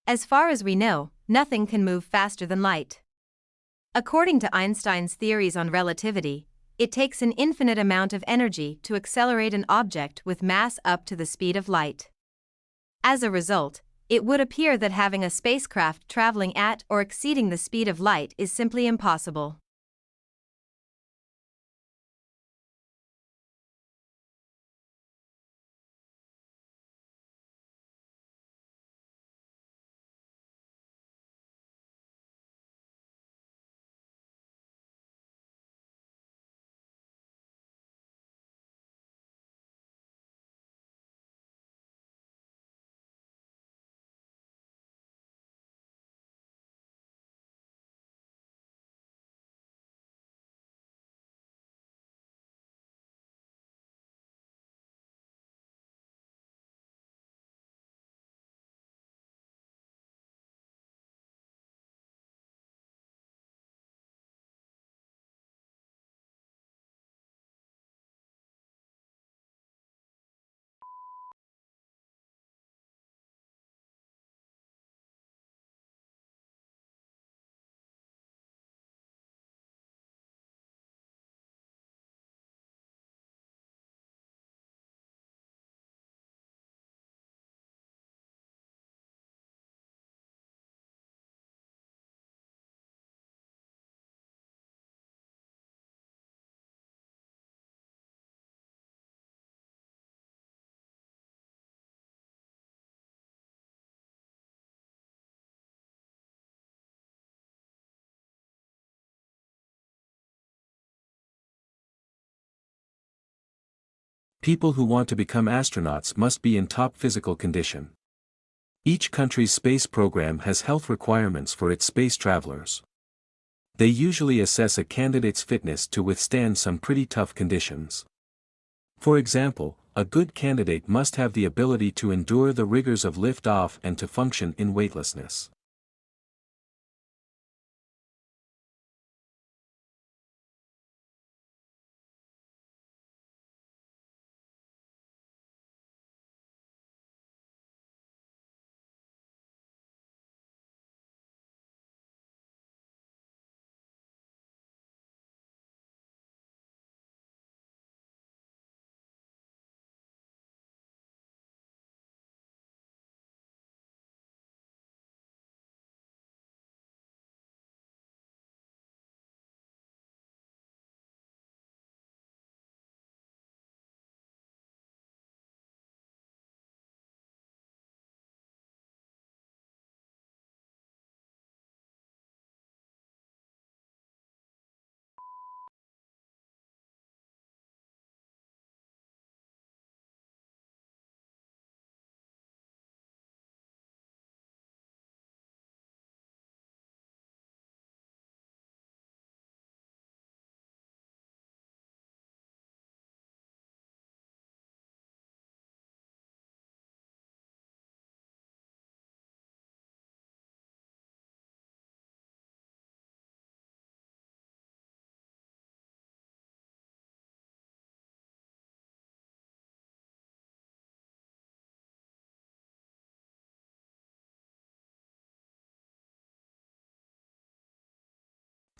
As far as we know, nothing can move faster than light. According to Einstein's theories on relativity, it takes an infinite amount of energy to accelerate an object with mass up to the speed of light. As a result, it would appear that having a spacecraft traveling at or exceeding the speed of light is simply impossible. People who want to become astronauts must be in top physical condition. Each country's space program has health requirements for its space travelers. They usually assess a candidate's fitness to withstand some pretty tough conditions. For example, a good candidate must have the ability to endure the rigors of lift-off and to function in weightlessness.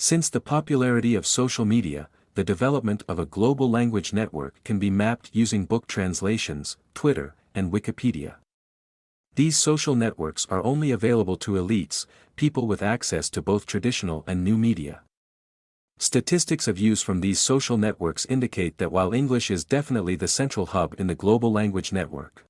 Since the popularity of social media, the development of a global language network can be mapped using book translations, Twitter, and Wikipedia. These social networks are only available to elites, people with access to both traditional and new media. Statistics of use from these social networks indicate that while English is definitely the central hub in the global language network,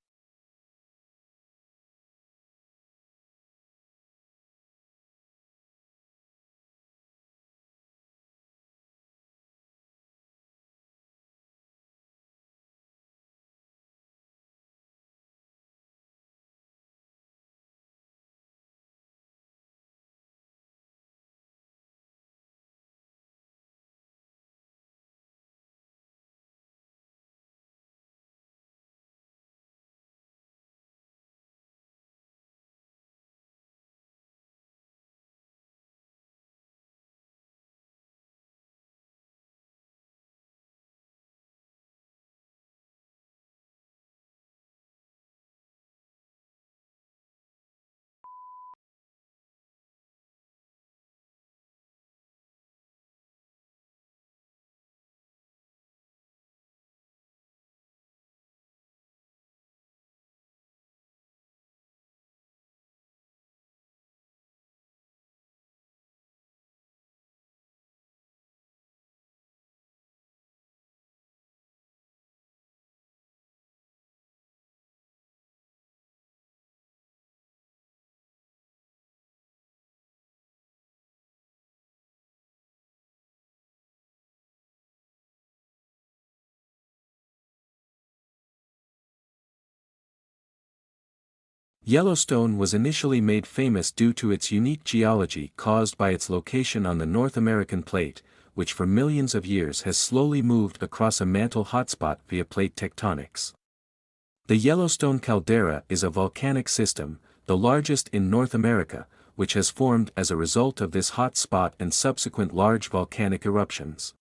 Yellowstone was initially made famous due to its unique geology caused by its location on the North American plate, which for millions of years has slowly moved across a mantle hotspot via plate tectonics. The Yellowstone caldera is a volcanic system, the largest in North America, which has formed as a result of this hot spot and subsequent large volcanic eruptions.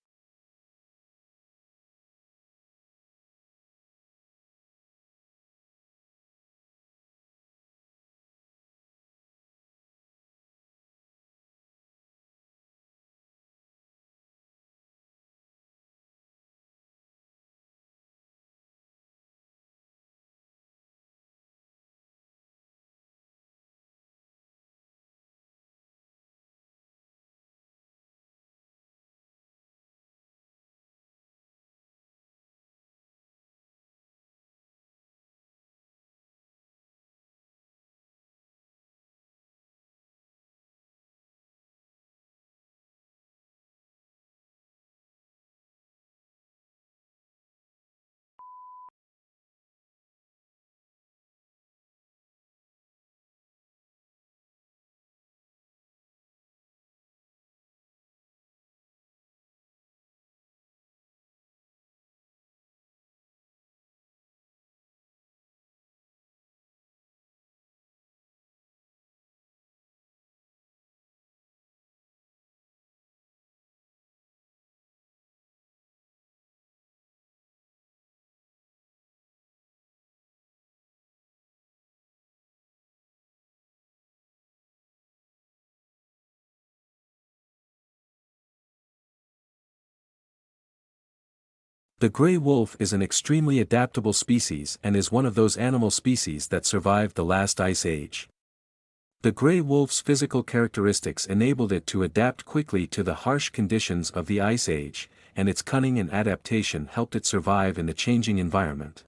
The gray wolf is an extremely adaptable species and is one of those animal species that survived the last ice age. The gray wolf's physical characteristics enabled it to adapt quickly to the harsh conditions of the ice age, and its cunning and adaptation helped it survive in the changing environment.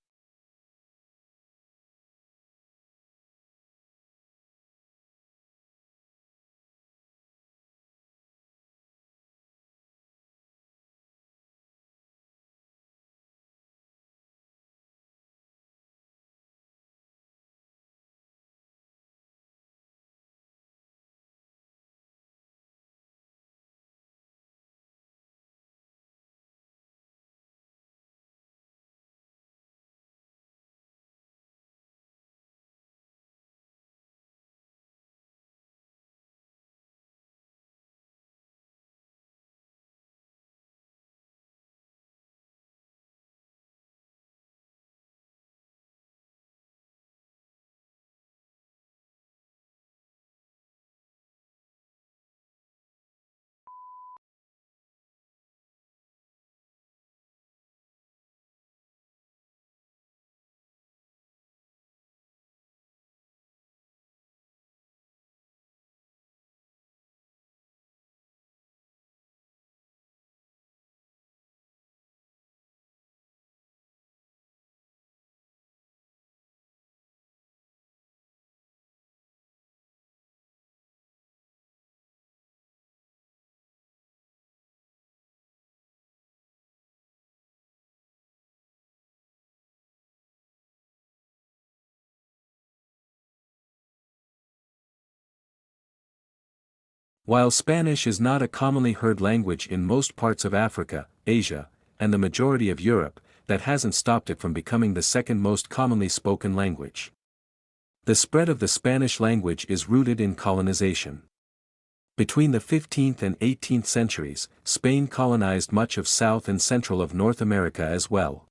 While Spanish is not a commonly heard language in most parts of Africa, Asia, and the majority of Europe, that hasn't stopped it from becoming the second most commonly spoken language. The spread of the Spanish language is rooted in colonization. Between the 15th and 18th centuries, Spain colonized much of South and Central of North America as well.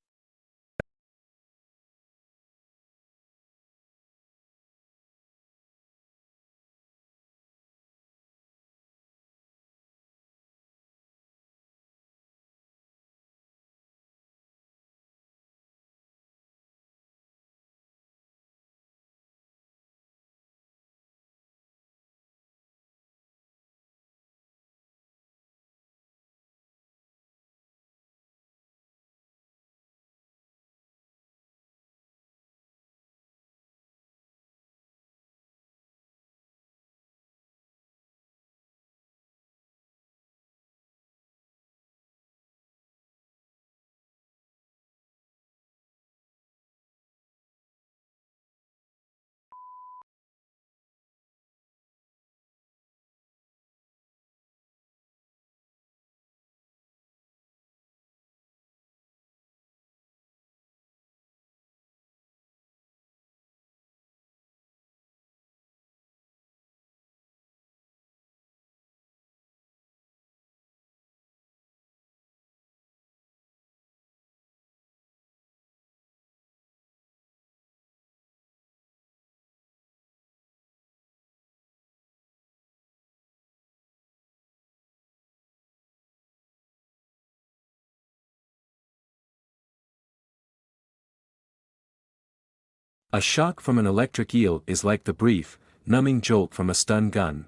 A shock from an electric eel is like the brief, numbing jolt from a stun gun.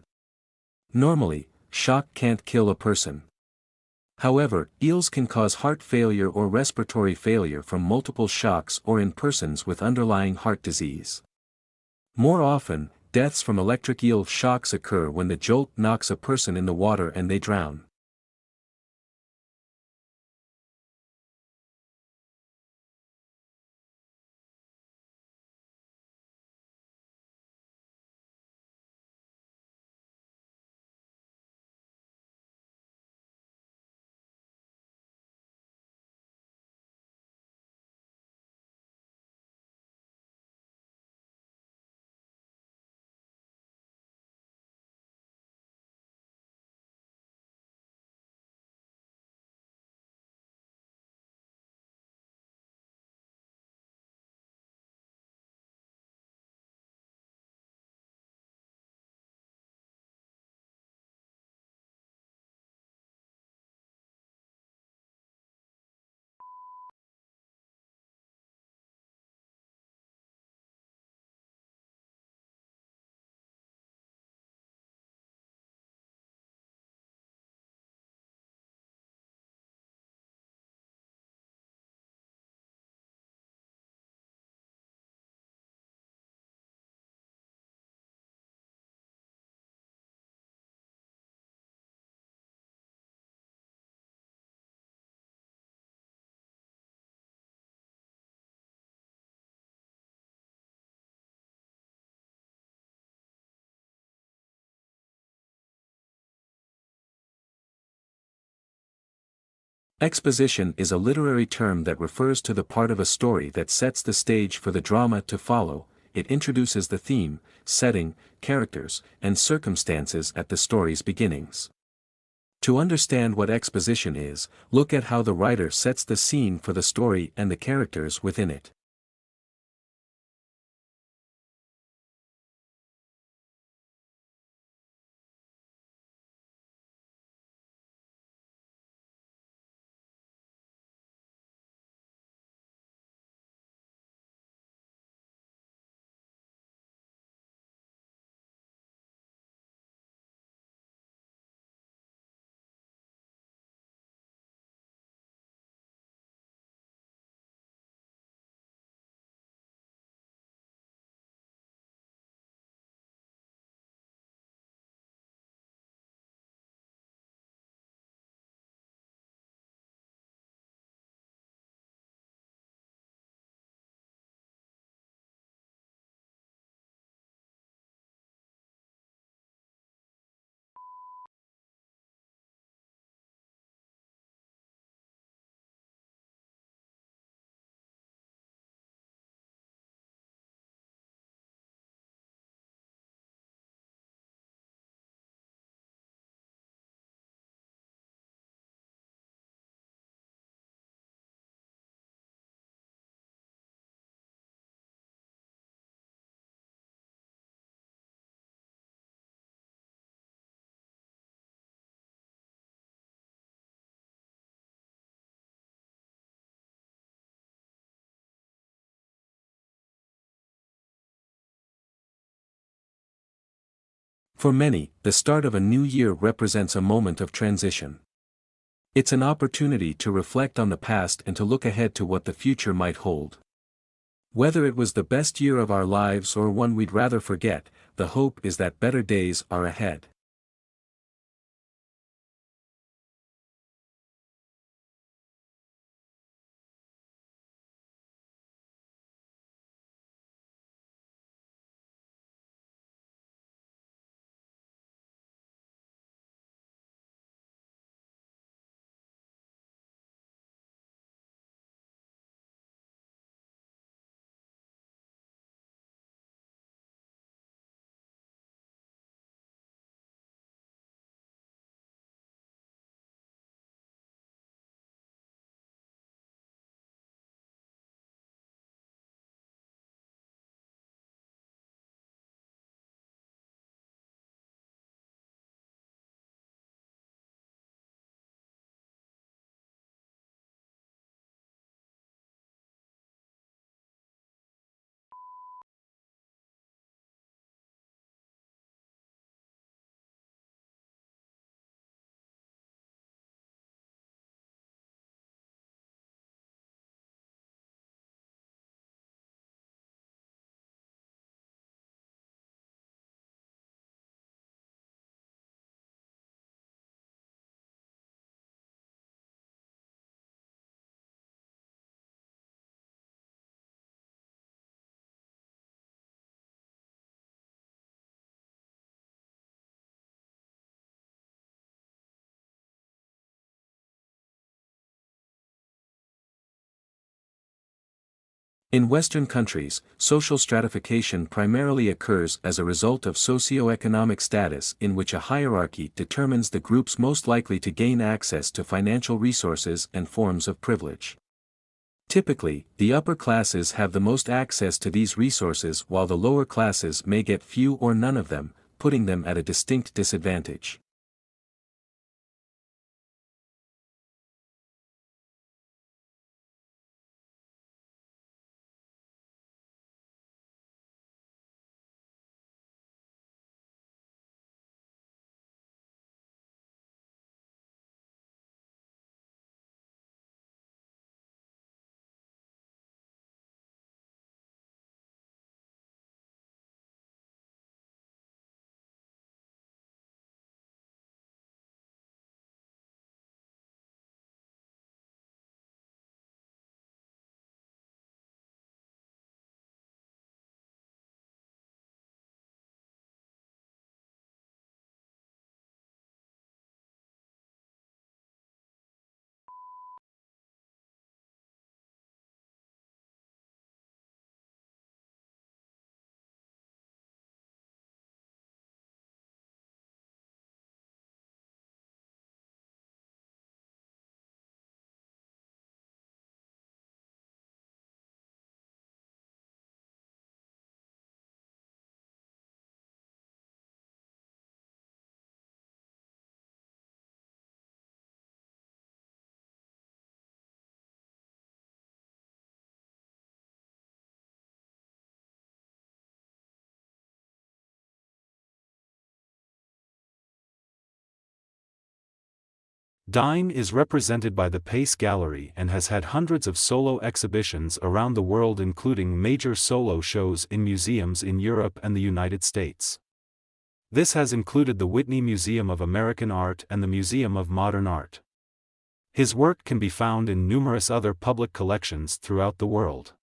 Normally, shock can't kill a person. However, eels can cause heart failure or respiratory failure from multiple shocks or in persons with underlying heart disease. More often, deaths from electric eel shocks occur when the jolt knocks a person in the water and they drown. Exposition is a literary term that refers to the part of a story that sets the stage for the drama to follow. It introduces the theme, setting, characters, and circumstances at the story's beginnings. To understand what exposition is, look at how the writer sets the scene for the story and the characters within it. For many, the start of a new year represents a moment of transition. It's an opportunity to reflect on the past and to look ahead to what the future might hold. Whether it was the best year of our lives or one we'd rather forget, the hope is that better days are ahead. In Western countries, social stratification primarily occurs as a result of socioeconomic status in which a hierarchy determines the groups most likely to gain access to financial resources and forms of privilege. Typically, the upper classes have the most access to these resources while the lower classes may get few or none of them, putting them at a distinct disadvantage. Jind is represented by the Pace Gallery and has had hundreds of solo exhibitions around the world, including major solo shows in museums in Europe and the United States. This has included the Whitney Museum of American Art and the Museum of Modern Art. His work can be found in numerous other public collections throughout the world.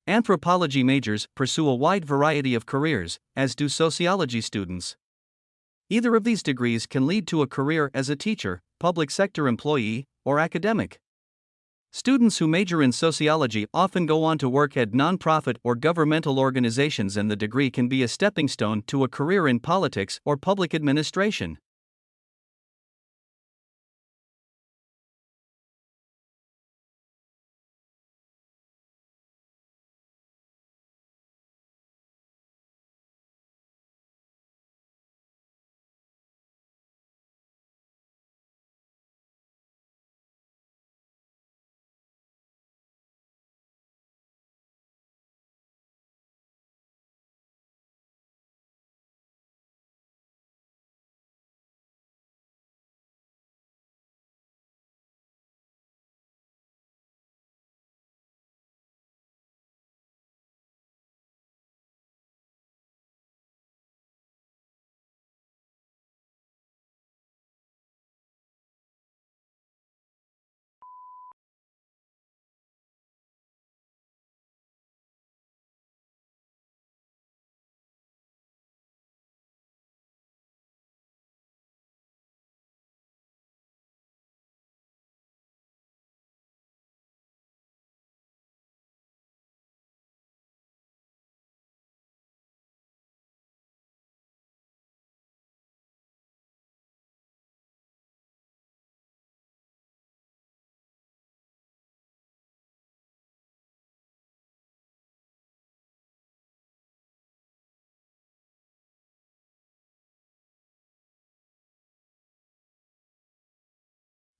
Anthropology majors pursue a wide variety of careers, as do sociology students. Either of these degrees can lead to a career as a teacher, public sector employee, or academic. Students who major in sociology often go on to work at nonprofit or governmental organizations, and the degree can be a stepping stone to a career in politics or public administration.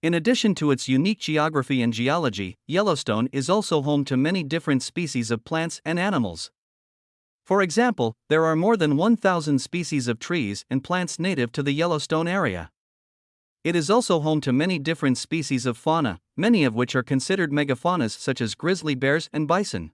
In addition to its unique geography and geology, Yellowstone is also home to many different species of plants and animals. For example, there are more than 1,000 species of trees and plants native to the Yellowstone area. It is also home to many different species of fauna, many of which are considered megafaunas such as grizzly bears and bison.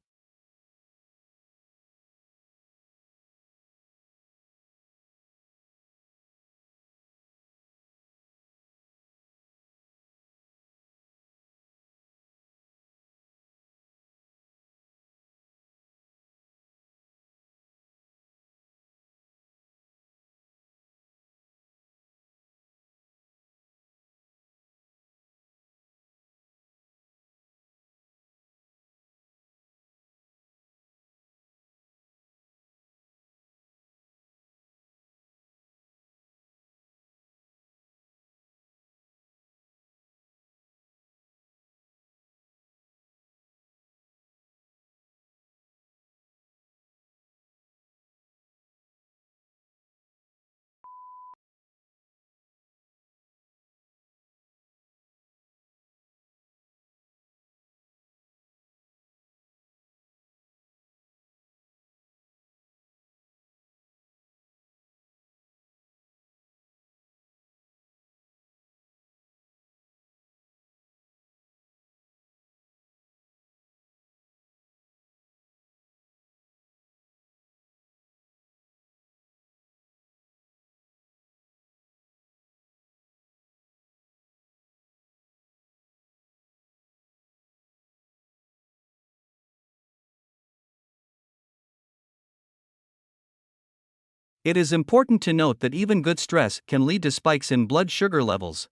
It is important to note that even good stress can lead to spikes in blood sugar levels.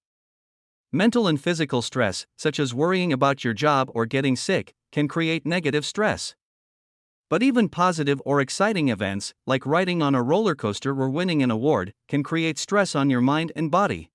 Mental and physical stress, such as worrying about your job or getting sick, can create negative stress. But even positive or exciting events, like riding on a roller coaster or winning an award, can create stress on your mind and body.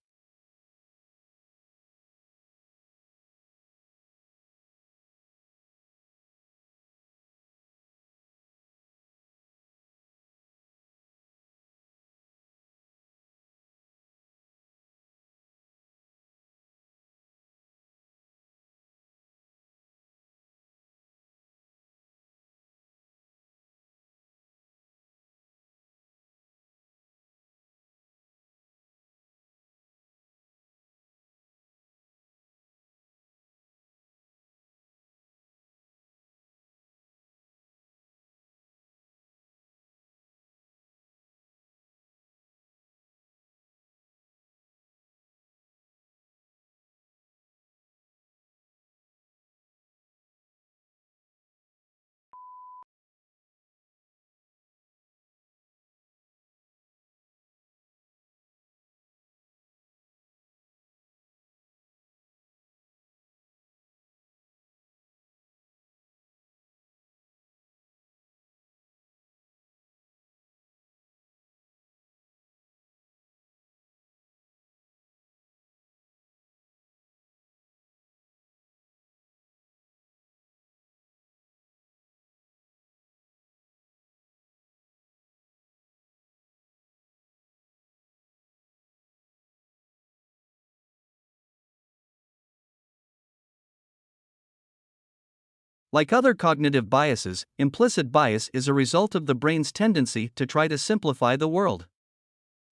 Like other cognitive biases, implicit bias is a result of the brain's tendency to try to simplify the world.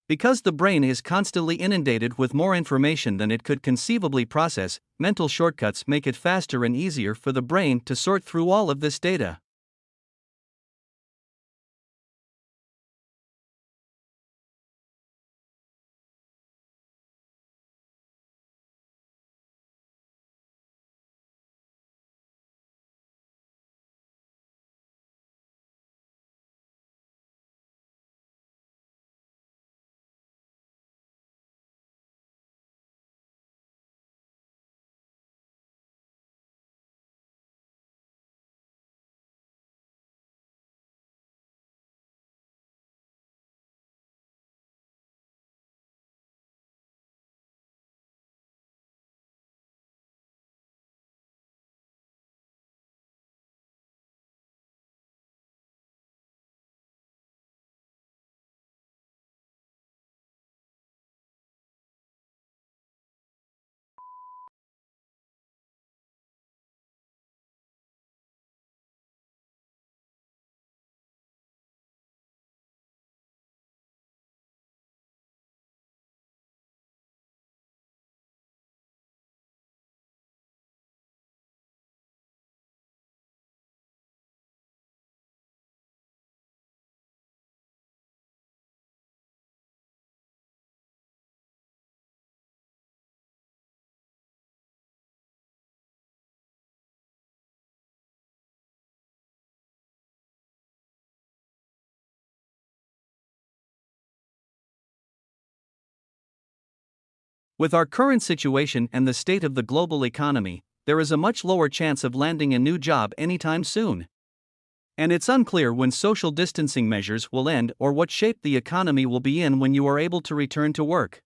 Because the brain is constantly inundated with more information than it could conceivably process, mental shortcuts make it faster and easier for the brain to sort through all of this data. With our current situation and the state of the global economy, there is a much lower chance of landing a new job anytime soon. And it's unclear when social distancing measures will end or what shape the economy will be in when you are able to return to work.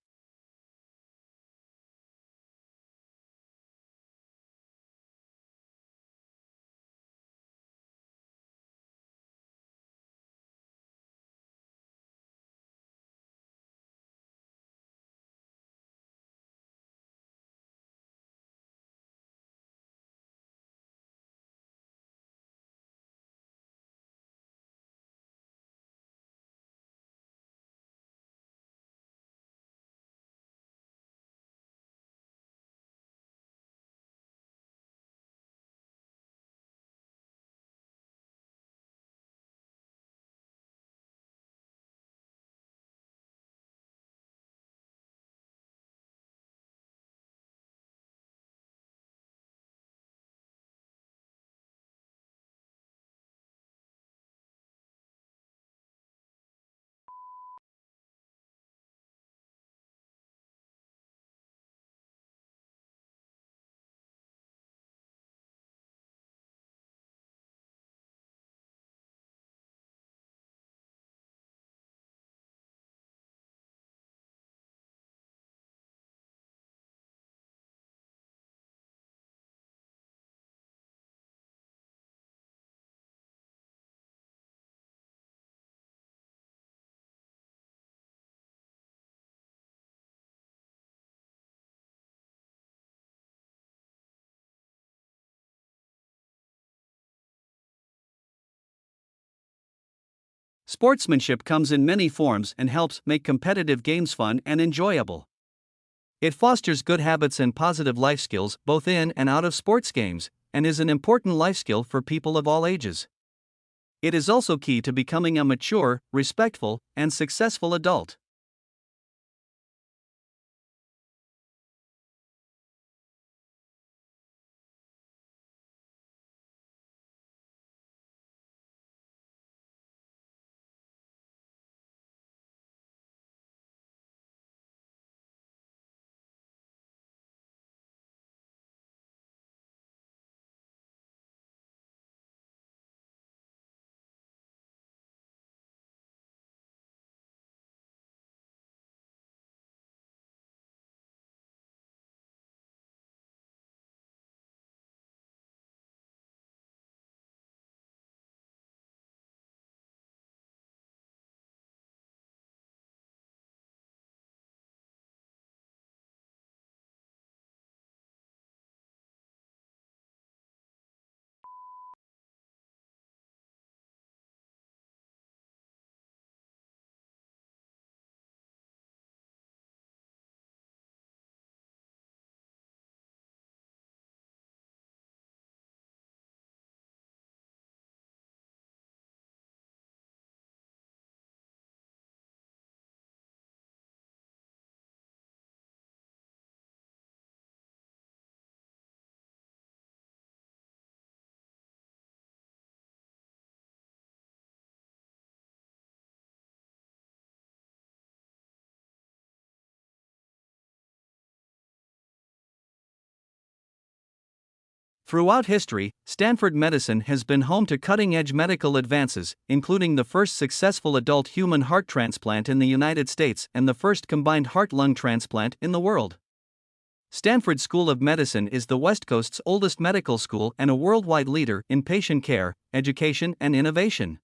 Sportsmanship comes in many forms and helps make competitive games fun and enjoyable. It fosters good habits and positive life skills both in and out of sports games, and is an important life skill for people of all ages. It is also key to becoming a mature, respectful, and successful adult. Throughout history, Stanford medicine has been home to cutting-edge medical advances, including the first successful adult human heart transplant in the United States and the first combined heart-lung transplant in the world. Stanford School of Medicine is the West Coast's oldest medical school and a worldwide leader in patient care, education, and innovation.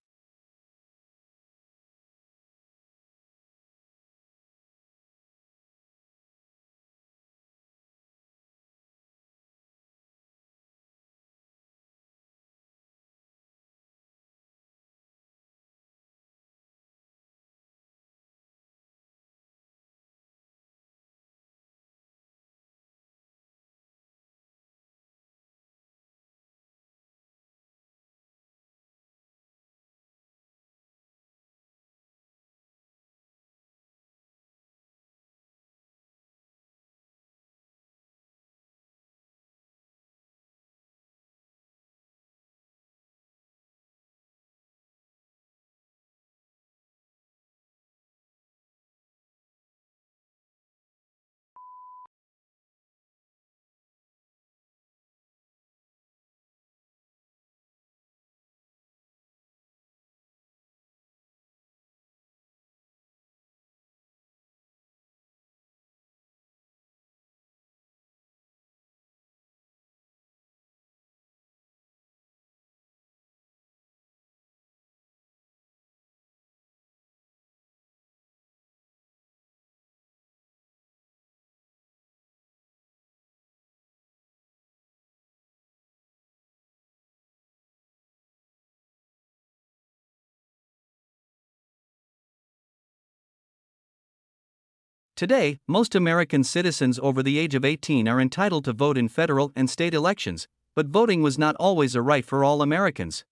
Today, most American citizens over the age of 18 are entitled to vote in federal and state elections, but voting was not always a right for all Americans.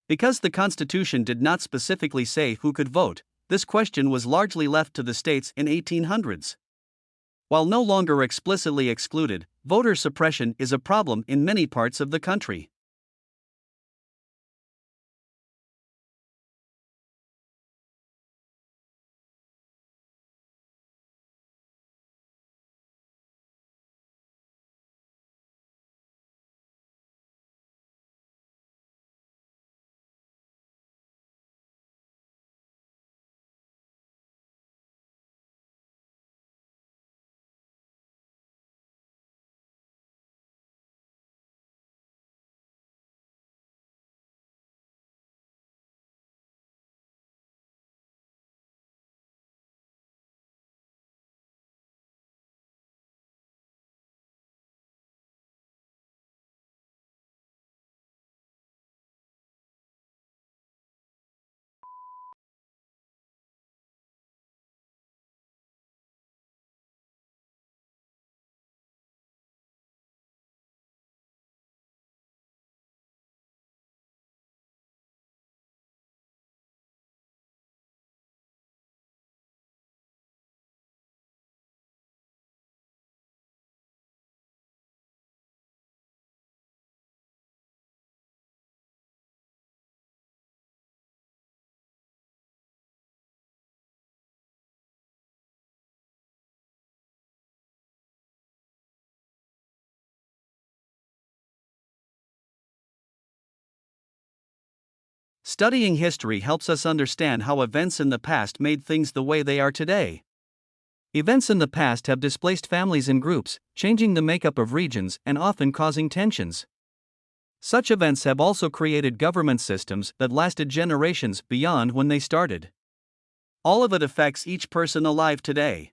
Because the Constitution did not specifically say who could vote, this question was largely left to the states in 1800s. While no longer explicitly excluded, voter suppression is a problem in many parts of the country. Studying history helps us understand how events in the past made things the way they are today. Events in the past have displaced families and groups, changing the makeup of regions and often causing tensions. Such events have also created government systems that lasted generations beyond when they started. All of it affects each person alive today.